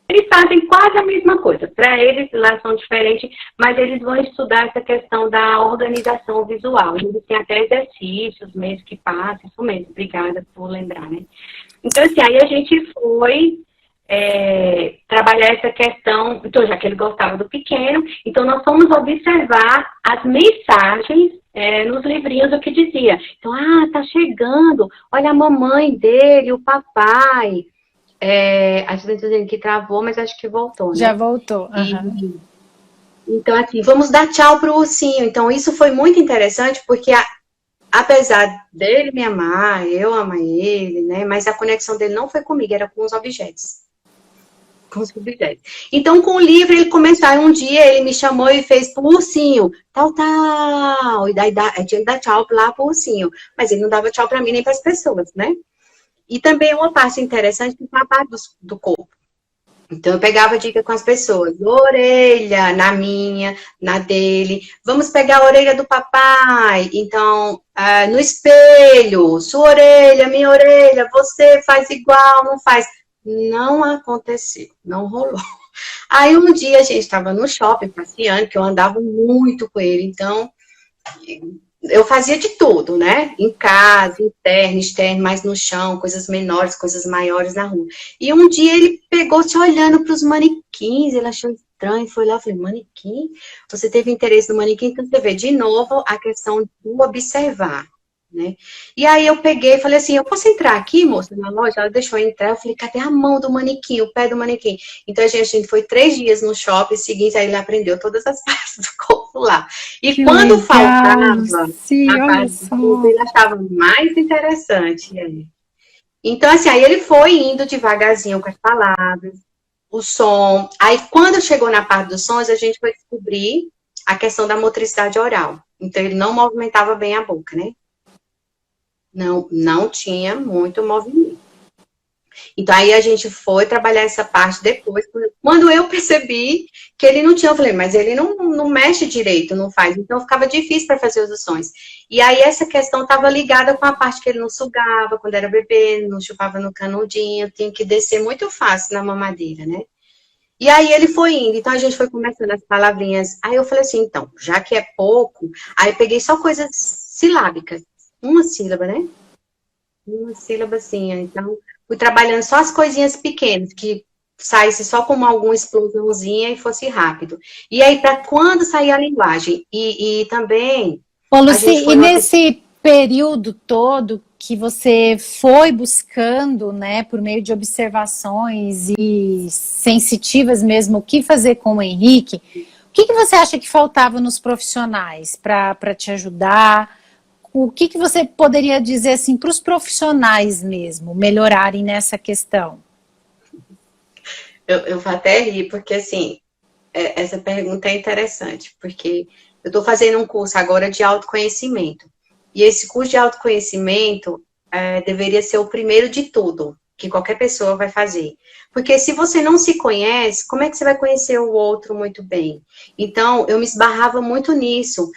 Eles fazem quase a mesma coisa. Para eles, lá são diferentes, mas eles vão estudar essa questão da organização visual. Eles têm até exercícios, mês que passa, isso mesmo. Obrigada por lembrar, né? Então, assim, aí a gente foi trabalhar essa questão, então, já que ele gostava do pequeno, então nós fomos observar as mensagens nos livrinhos, o que dizia. Então, tá chegando, olha a mamãe dele, o papai. A gente está dizendo que travou, mas acho que voltou, né? Já voltou. Uhum. Então, assim, vamos dar tchau pro ursinho. Então, isso foi muito interessante, porque apesar dele me amar, eu amar ele, né? Mas a conexão dele não foi comigo, era com os objetos. Com os objetos. Então, com o livro, ele começou. Aí, um dia, ele me chamou e fez pro ursinho, tal, tal. E daí, tinha que dar tchau lá pro ursinho. Mas ele não dava tchau pra mim nem pras pessoas, né? E também uma parte interessante do trabalho do corpo. Então, eu pegava dica com as pessoas. Orelha, na minha, na dele. Vamos pegar a orelha do papai. Então, no espelho, sua orelha, minha orelha, você faz igual, não faz. Não aconteceu, não rolou. Aí, um dia, a gente estava no shopping passeando, que eu andava muito com ele. Então, eu fazia de tudo, né? Em casa, interno, externo, mais no chão, coisas menores, coisas maiores na rua. E um dia ele pegou se olhando para os manequins, ele achou estranho, foi lá, eu falei, manequim? Você teve interesse no manequim? Então você vê, de novo, a questão do observar. né? E aí eu peguei e falei assim, eu posso entrar aqui, moça, na loja? Ela deixou eu entrar, eu falei, cadê a mão do manequim, o pé do manequim? Então a gente foi 3 dias no shopping seguinte, aí ele aprendeu todas as partes do corpo lá. E Que quando legal, faltava Lucy, a olha parte do corpo, só. ele achava mais interessante. Então, assim, aí ele foi indo devagarzinho com as palavras, o som. Aí, quando chegou na parte dos sons, a gente foi descobrir a questão da motricidade oral. Então, ele não movimentava bem a boca, né? Não tinha muito movimento. Então, aí a gente foi trabalhar essa parte depois. Quando eu percebi que ele não tinha, eu falei, mas ele não mexe direito, não faz. Então, ficava difícil para fazer os sons. E aí, essa questão estava ligada com a parte que ele não sugava quando era bebê, não chupava no canudinho, tinha que descer muito fácil na mamadeira, né? E aí ele foi indo, então a gente foi começando as palavrinhas. Aí eu falei assim, então, já que é pouco, aí eu peguei só coisas silábicas, uma sílaba, né? Uma sílaba assim, então fui trabalhando só as coisinhas pequenas, que saísse só como alguma explosãozinha e fosse rápido. E aí, para quando sair a linguagem? E também Ô, a Lucy, gente e foi uma. nesse período todo que você foi buscando, né, por meio de observações e sensitivas mesmo, o que fazer com o Henrique, o que você acha que faltava nos profissionais para te ajudar? O que você poderia dizer assim para os profissionais mesmo melhorarem nessa questão? Eu vou até rir, porque assim, essa pergunta é interessante, porque eu estou fazendo um curso agora de autoconhecimento. E esse curso de autoconhecimento deveria ser o primeiro de tudo, que qualquer pessoa vai fazer. Porque se você não se conhece, como é que você vai conhecer o outro muito bem? Então, eu me esbarrava muito nisso.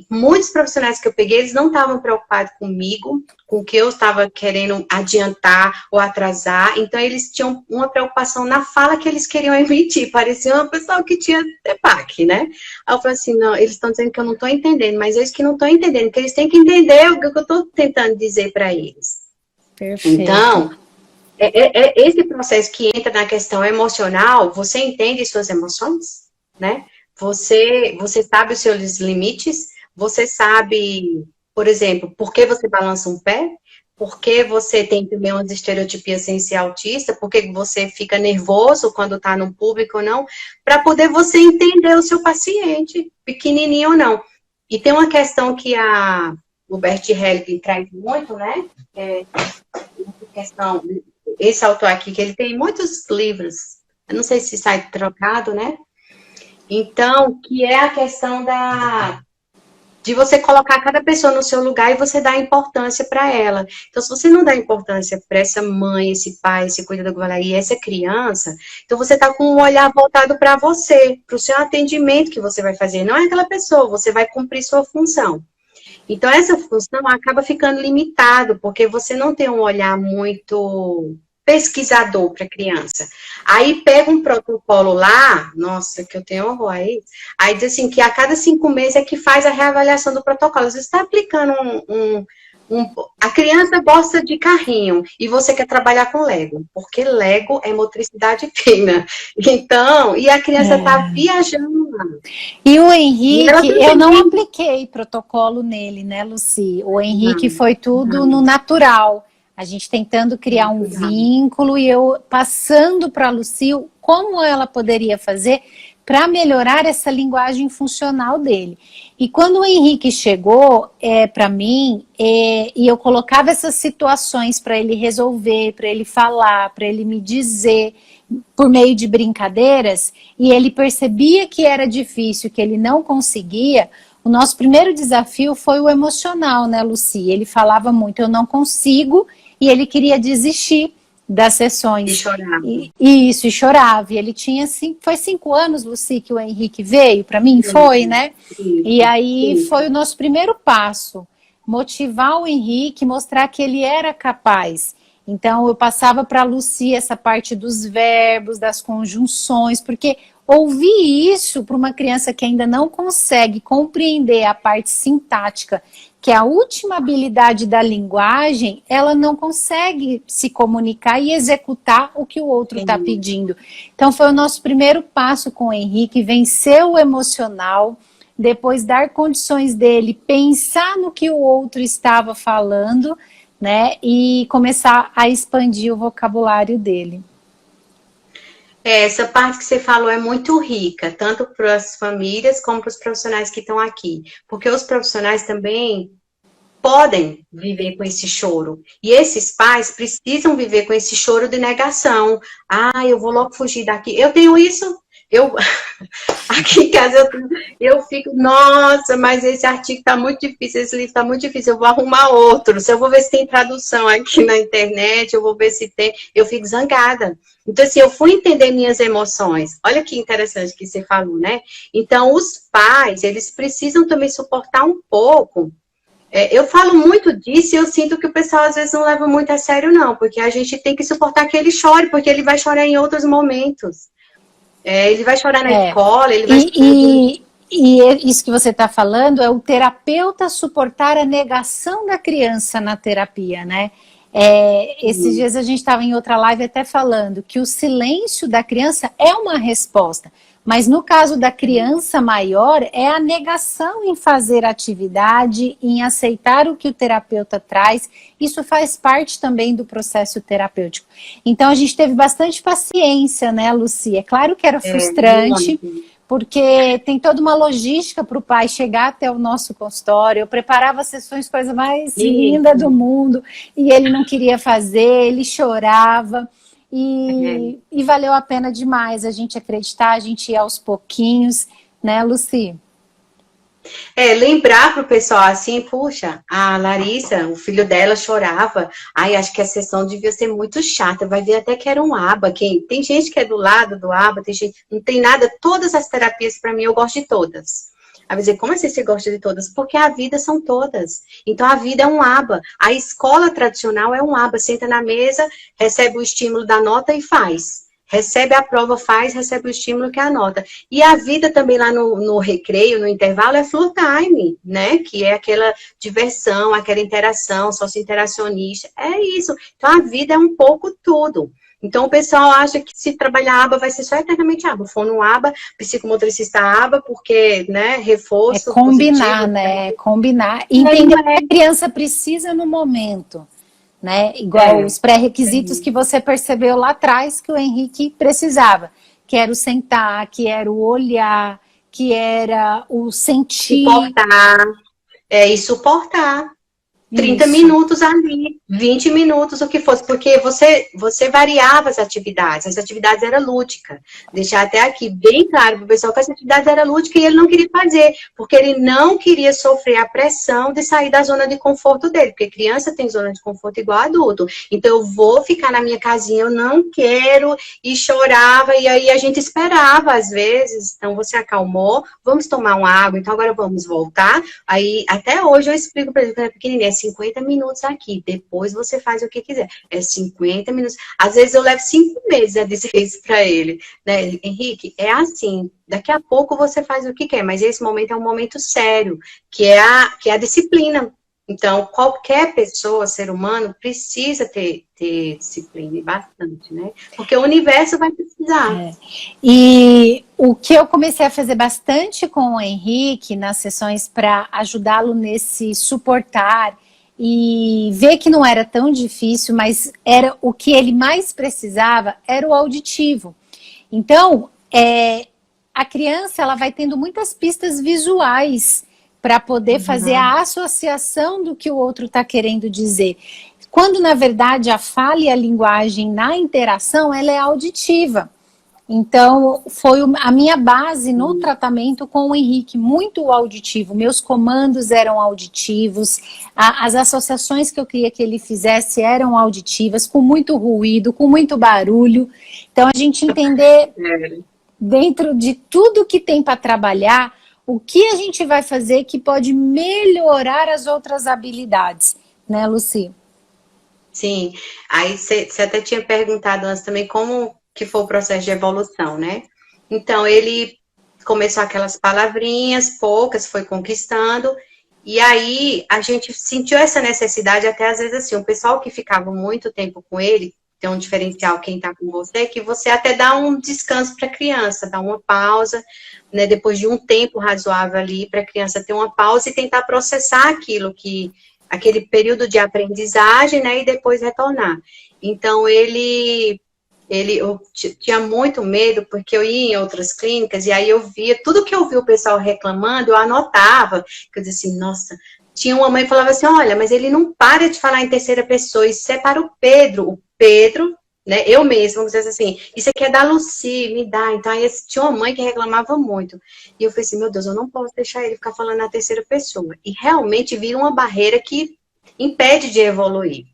Muitos profissionais que eu peguei, eles não estavam preocupados comigo, com o que eu estava querendo adiantar ou atrasar, então eles tinham uma preocupação na fala que eles queriam emitir, parecia uma pessoa que tinha TEPAC, né? Aí eu falei assim, não, eles estão dizendo que eu não estou entendendo, mas eles que não estão entendendo, que eles têm que entender o que eu estou tentando dizer para eles. Perfeito. Então, esse processo que entra na questão emocional, você entende suas emoções, né? Você sabe os seus limites, você sabe, por exemplo, por que você balança um pé, por que você tem também umas estereotipias sem ser autista, por que você fica nervoso quando está no público ou não, para poder você entender o seu paciente, pequenininho ou não. E tem uma questão que o Bert Hellinger traz muito, né? Questão, esse autor aqui, que ele tem muitos livros, eu não sei se sai trocado, né? Então, que é a questão de você colocar cada pessoa no seu lugar e você dar importância para ela. Então, se você não dá importância para essa mãe, esse pai, esse cuidador e essa criança, então você está com um olhar voltado para você, para o seu atendimento que você vai fazer. Não é aquela pessoa, você vai cumprir sua função. Então, essa função acaba ficando limitado, porque você não tem um olhar muito pesquisador para a criança. Aí pega um protocolo lá, nossa, que eu tenho horror aí diz assim, que a cada 5 meses é que faz a reavaliação do protocolo. Você está aplicando a criança gosta de carrinho e você quer trabalhar com Lego, porque Lego é motricidade fina. Então, e a criança está viajando lá. E o E ela Henrique, eu não também. apliquei protocolo nele, né, Lucy? O Henrique Não, foi tudo no não, natural. A gente tentando criar um não. vínculo e eu passando para a Lucy como ela poderia fazer para melhorar essa linguagem funcional dele. E quando o Henrique chegou para mim, e eu colocava essas situações para ele resolver, para ele falar, para ele me dizer, por meio de brincadeiras, e ele percebia que era difícil, que ele não conseguia, o nosso primeiro desafio foi o emocional, né, Lucy? Ele falava muito, eu não consigo, e ele queria desistir das E sessões. chorava. E chorava. E ele tinha, foi 5 anos, Lucy, que o Henrique veio, para mim, foi, né? E Isso, aí isso. foi o nosso primeiro passo, motivar o Henrique, mostrar que ele era capaz. Então, eu passava para a Lucy essa parte dos verbos, das conjunções, porque ouvir isso para uma criança que ainda não consegue compreender a parte sintática, que é a última habilidade da linguagem, ela não consegue se comunicar e executar o que o outro está pedindo. Então, foi o nosso primeiro passo com o Henrique, vencer o emocional, depois dar condições dele pensar no que o outro estava falando, né, e começar a expandir o vocabulário dele. Essa parte que você falou é muito rica, tanto para as famílias como para os profissionais que estão aqui. Porque os profissionais também podem viver com esse choro. E esses pais precisam viver com esse choro de negação. Ah, eu vou logo fugir daqui. Eu tenho isso. Eu, aqui em casa eu fico, nossa, mas esse artigo está muito difícil, esse livro está muito difícil, eu vou arrumar outro. Se eu vou ver se tem tradução aqui na internet, eu vou ver se tem, eu fico zangada. Então, assim, eu fui entender minhas emoções. Olha que interessante que você falou, né? Então, os pais, eles precisam também suportar um pouco. Eu falo muito disso e eu sinto que o pessoal às vezes não leva muito a sério, não, porque a gente tem que suportar que ele chore, porque ele vai chorar em outros momentos. Ele vai chorar na escola, ele vai chorar... E isso que você está falando é o terapeuta suportar a negação da criança na terapia, né? Esses dias a gente estava em outra live até falando que o silêncio da criança é uma resposta, mas no caso da criança maior é a negação em fazer atividade, em aceitar o que o terapeuta traz. Isso faz parte também do processo terapêutico. Então a gente teve bastante paciência, né, Lucy? É claro que era frustrante, porque tem toda uma logística para o pai chegar até o nosso consultório. Eu preparava sessões, coisa mais linda do mundo, e ele não queria fazer, ele chorava, e valeu a pena demais a gente acreditar, a gente ir aos pouquinhos, né, Lucy? Lembrar pro pessoal assim, puxa, a Larissa, o filho dela chorava, ai, acho que a sessão devia ser muito chata, vai ver até que era um aba, tem gente que é do lado do aba, tem gente, não tem nada, todas as terapias para mim eu gosto de todas. Aí vai dizer, como assim você gosta de todas? Porque a vida são todas. Então a vida é um aba. A escola tradicional é um aba, senta na mesa, recebe o estímulo da nota e faz. Recebe a prova, faz, recebe o estímulo que é a nota. E a vida também lá no recreio, no intervalo, é flow time, né? Que é aquela diversão, aquela interação socio-interacionista. É isso. Então a vida é um pouco tudo. Então o pessoal acha que se trabalhar aba vai ser só eternamente aba. Fono aba, psicomotricista aba, porque, né, reforço. É combinar, positivo, né? Combinar. E entender o que a criança precisa no momento. Né? Igual os pré-requisitos que você percebeu lá atrás que o Henrique precisava, que era o sentar, que era o olhar, que era o sentir. Suportar. E suportar. 30 minutos ali, 20 minutos, o que fosse, porque você variava as atividades eram lúdicas. Deixar até aqui bem claro para o pessoal que as atividades eram lúdicas e ele não queria fazer, porque ele não queria sofrer a pressão de sair da zona de conforto dele, porque criança tem zona de conforto igual adulto. Então eu vou ficar na minha casinha, eu não quero, e chorava, e aí a gente esperava às vezes, então você acalmou, vamos tomar uma água, então agora vamos voltar. Aí até hoje eu explico para ele, quando é pequenininho, 50 minutos aqui, depois você faz o que quiser. 50 minutos. Às vezes eu levo 5 meses a dizer isso para ele, né? Henrique, é assim, daqui a pouco você faz o que quer, mas esse momento é um momento sério, que é a disciplina. Então, qualquer pessoa, ser humano, precisa ter disciplina, e bastante, né? Porque o universo vai precisar. E o que eu comecei a fazer bastante com o Henrique nas sessões para ajudá-lo nesse suportar e ver que não era tão difícil, mas era o que ele mais precisava, era o auditivo. Então, a criança ela vai tendo muitas pistas visuais para poder fazer a associação do que o outro está querendo dizer. Quando, na verdade, a fala e a linguagem na interação, ela é auditiva. Então, foi a minha base no tratamento com o Henrique, muito auditivo. Meus comandos eram auditivos, as associações que eu queria que ele fizesse eram auditivas, com muito ruído, com muito barulho. Então, a gente entender, dentro de tudo que tem para trabalhar, o que a gente vai fazer que pode melhorar as outras habilidades, né, Lucy? Sim, aí você até tinha perguntado antes também como que foi o processo de evolução, né? Então, ele começou aquelas palavrinhas, poucas, foi conquistando, e aí a gente sentiu essa necessidade, até às vezes assim, o pessoal que ficava muito tempo com ele, tem um diferencial quem está com você, que você até dá um descanso para a criança, dá uma pausa, né, depois de um tempo razoável ali, para a criança ter uma pausa e tentar processar aquele período de aprendizagem, né, e depois retornar. Então, eu tinha muito medo, porque eu ia em outras clínicas, e aí eu via, tudo que eu vi o pessoal reclamando, eu anotava, que eu dizia assim, nossa, tinha uma mãe que falava assim, olha, mas ele não para de falar em terceira pessoa, isso é para o Pedro, né, eu mesma, dizia assim, isso aqui é da Lucy, me dá, então aí tinha uma mãe que reclamava muito, e eu falei assim, meu Deus, eu não posso deixar ele ficar falando na terceira pessoa, e realmente vira uma barreira que impede de evoluir.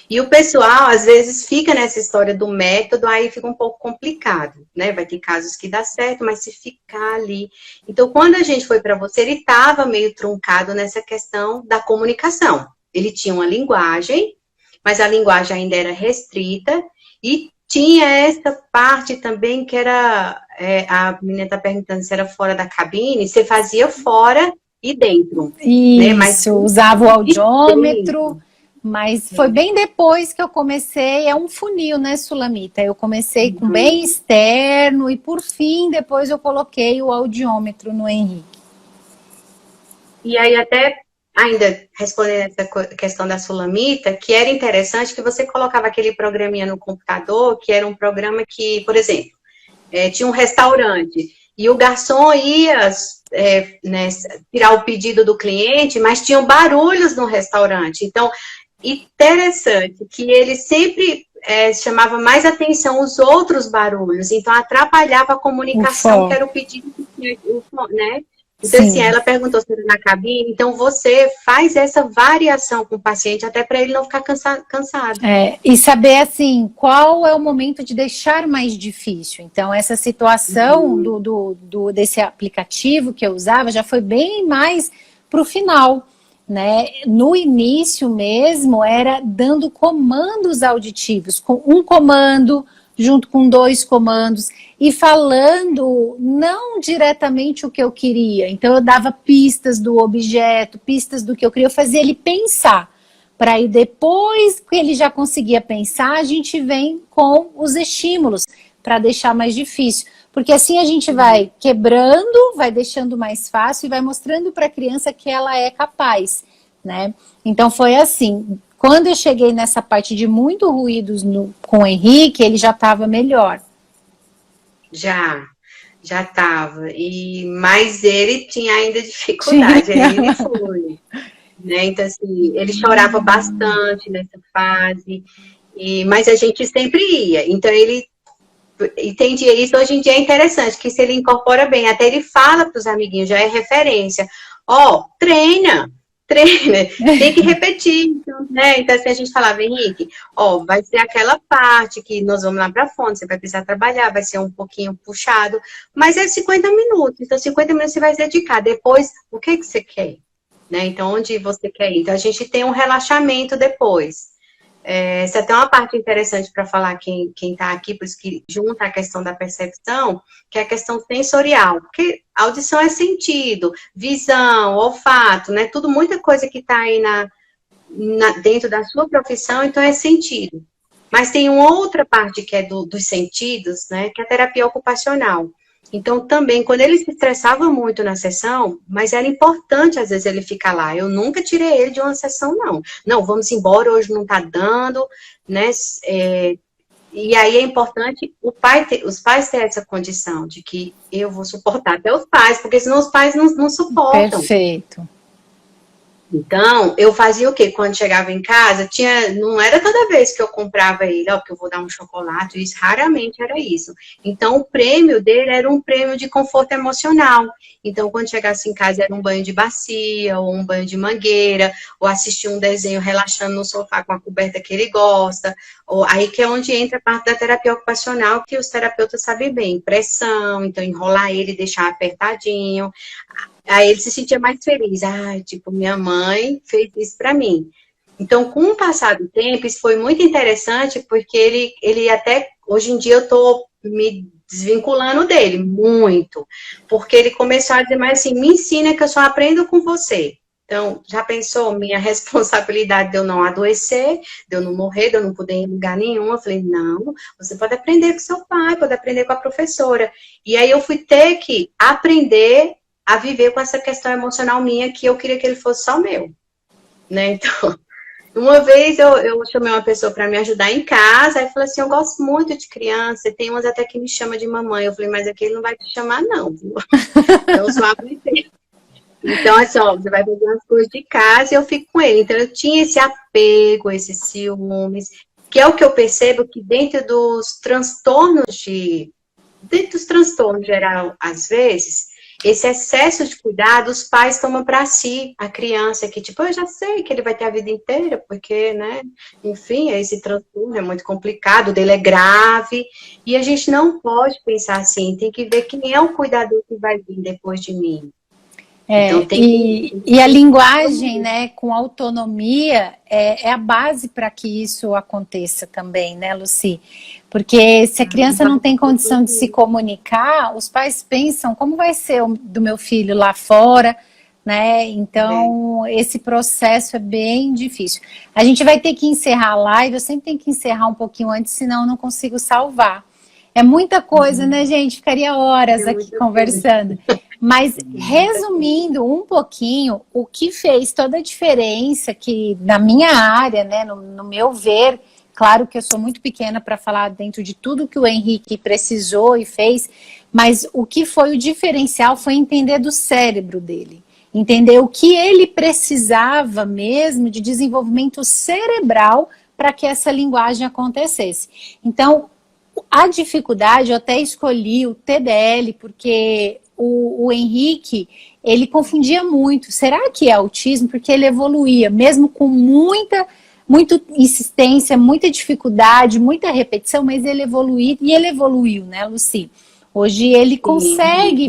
E o pessoal, às vezes, fica nessa história do método, aí fica um pouco complicado, né? Vai ter casos que dá certo, mas se ficar ali... Então, quando a gente foi para você, ele estava meio truncado nessa questão da comunicação. Ele tinha uma linguagem, mas a linguagem ainda era restrita, e tinha essa parte também que era... a menina está perguntando se era fora da cabine, você fazia fora e dentro. Isso, né? Mas, usava o audiômetro... Mas foi bem depois que eu comecei, é um funil, né, Sulamita? Eu comecei com bem externo e, por fim, depois eu coloquei o audiômetro no Henrique. E aí, até ainda respondendo essa questão da Sulamita, que era interessante que você colocava aquele programinha no computador, que era um programa que, por exemplo, tinha um restaurante e o garçom ia né, tirar o pedido do cliente, mas tinham barulhos no restaurante. Então, interessante que ele sempre chamava mais atenção os outros barulhos, então atrapalhava a comunicação, que era o pedido que tinha, né? Então, assim, ela perguntou se era na cabine, então você faz essa variação com o paciente, até para ele não ficar cansado. E saber, assim, qual é o momento de deixar mais difícil. Então, essa situação desse aplicativo que eu usava já foi bem mais para o final. Né? No início mesmo era dando comandos auditivos, com um comando junto com 2 comandos e falando não diretamente o que eu queria. Então eu dava pistas do objeto, pistas do que eu queria, eu fazia ele pensar, para aí depois que ele já conseguia pensar, a gente vem com os estímulos para deixar mais difícil. Porque assim a gente vai quebrando, vai deixando mais fácil e vai mostrando para a criança que ela é capaz, né? Então foi assim, quando eu cheguei nessa parte de muito ruídos com o Henrique, ele já estava melhor. Já estava, mas ele tinha ainda dificuldade, aí ele foi. Né? Então assim, ele chorava bastante nessa fase, mas a gente sempre ia, então ele entendia isso. Hoje em dia é interessante, que se ele incorpora bem, até ele fala para os amiguinhos, já é referência. Treina, tem que repetir, né? Então, assim, a gente falava, Henrique, vai ser aquela parte que nós vamos lá para fora, você vai precisar trabalhar, vai ser um pouquinho puxado, mas é 50 minutos, então 50 minutos você vai se dedicar. Depois, o que você quer? Né? Então, onde você quer ir? Então, a gente tem um relaxamento depois. Essa é até uma parte interessante para falar quem está aqui, por isso que junta a questão da percepção, que é a questão sensorial, porque audição é sentido, visão, olfato, né? Tudo, muita coisa que está aí dentro da sua profissão, então é sentido. Mas tem uma outra parte que é dos sentidos, né? Que é a terapia ocupacional. Então, também, quando ele se estressava muito na sessão, mas era importante, às vezes, ele ficar lá. Eu nunca tirei ele de uma sessão, não. Não, vamos embora, hoje não está dando, né? E aí é importante os pais terem essa condição de que eu vou suportar até os pais, porque senão os pais não suportam. Perfeito. Então, eu fazia o quê? Quando chegava em casa, não era toda vez que eu comprava ele, porque eu vou dar um chocolate, isso raramente era isso. Então, o prêmio dele era um prêmio de conforto emocional. Então, quando chegasse em casa, era um banho de bacia, ou um banho de mangueira, ou assistir um desenho relaxando no sofá com a coberta que ele gosta. Aí que é onde entra a parte da terapia ocupacional, que os terapeutas sabem bem. Pressão, então enrolar ele, deixar apertadinho. Aí ele se sentia mais feliz. Tipo, minha mãe fez isso para mim. Então, com o passar do tempo, isso foi muito interessante, porque ele até, hoje em dia, eu tô me desvinculando dele, muito. Porque ele começou a dizer mais assim, me ensina que eu só aprendo com você. Então, já pensou minha responsabilidade de eu não adoecer, de eu não morrer, de eu não poder ir em lugar nenhum? Eu falei, não, você pode aprender com seu pai, pode aprender com a professora. E aí eu fui ter que aprender a viver com essa questão emocional minha, que eu queria que ele fosse só meu, né? Então, uma vez eu chamei uma pessoa para me ajudar em casa, aí falei assim, eu gosto muito de criança, e tem umas até que me chama de mamãe. Eu falei, mas aquele não vai te chamar, não, viu? Então, só aguentei. Então, assim, ó, você vai fazer as coisas de casa e eu fico com ele. Então, eu tinha esse apego, esses ciúmes, que é o que eu percebo que dentro dos transtornos geral, às vezes, esse excesso de cuidado, os pais tomam para si a criança, que tipo, eu já sei que ele vai ter a vida inteira, porque, né, enfim, esse transtorno é muito complicado, o dele é grave, e a gente não pode pensar assim, tem que ver quem é o cuidador que vai vir depois de mim. Então, e a linguagem, né, com autonomia é a base para que isso aconteça também, né, Lucy? Porque se a criança não tem condição de se comunicar, os pais pensam como vai ser do meu filho lá fora, né? Então, esse processo é bem difícil. A gente vai ter que encerrar a live, eu sempre tenho que encerrar um pouquinho antes, senão eu não consigo salvar. É muita coisa, né, gente? Ficaria horas aqui conversando. Mas, resumindo um pouquinho, o que fez toda a diferença que na minha área, né, no meu ver, claro que eu sou muito pequena para falar dentro de tudo que o Henrique precisou e fez, mas o que foi o diferencial foi entender do cérebro dele. Entender o que ele precisava mesmo de desenvolvimento cerebral para que essa linguagem acontecesse. Então, a dificuldade, eu até escolhi o TDL, porque o Henrique, ele confundia muito. Será que é autismo? Porque ele evoluía, mesmo com muita insistência, muita dificuldade, muita repetição, mas ele evoluiu, e ele evoluiu, né, Lucy? Hoje ele consegue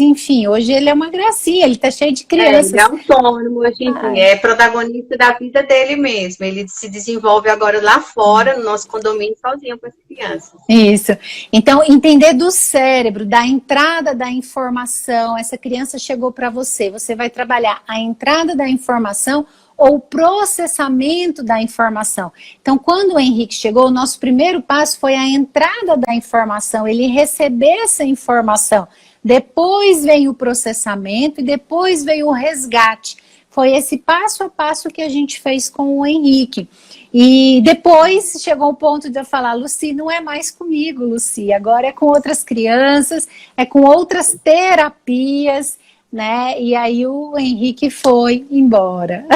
enfim, hoje ele é uma gracinha, ele tá cheio de crianças. Ele é autônomo hoje em dia, é protagonista da vida dele mesmo. Ele se desenvolve agora lá fora, no nosso condomínio, sozinho com as crianças. Isso. Então, entender do cérebro, da entrada da informação, essa criança chegou para você, você vai trabalhar a entrada da informação ou o processamento da informação. Então, quando o Henrique chegou, o nosso primeiro passo foi a entrada da informação, ele receber essa informação. Depois veio o processamento e depois veio o resgate. Foi esse passo a passo que a gente fez com o Henrique. E depois chegou o ponto de eu falar, Lucy, não é mais comigo, Lucy, agora é com outras crianças, é com outras terapias, né? E aí o Henrique foi embora.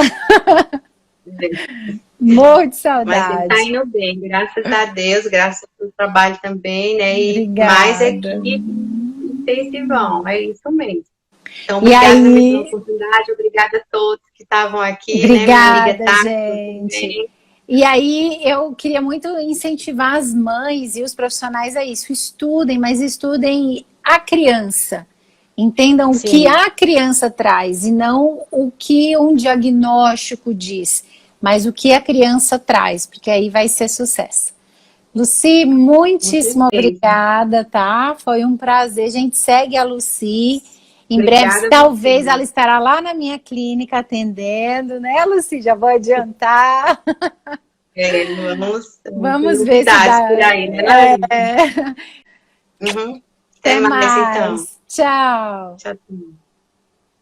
Morro de saudade. Mas ele tá indo bem, graças a Deus, graças ao trabalho também, né? E Obrigada. mais equipe, vocês vão, é isso mesmo. Então, obrigada pela oportunidade, obrigada a todos que estavam aqui, obrigada, né? Minha amiga gente. E aí eu queria muito incentivar as mães e os profissionais a isso. Estudem, mas estudem a criança. Entendam o que a criança traz e não o que um diagnóstico diz, mas o que a criança traz, porque aí vai ser sucesso. Lucy, muitíssimo obrigada, tá? Foi um prazer. A gente segue a Lucy. Em breve, talvez ela estará lá na minha clínica atendendo, né, Lucy? Já vou adiantar. Vamos ver se dá. Por aí, né? Até mais, então. Tchau. Tchau.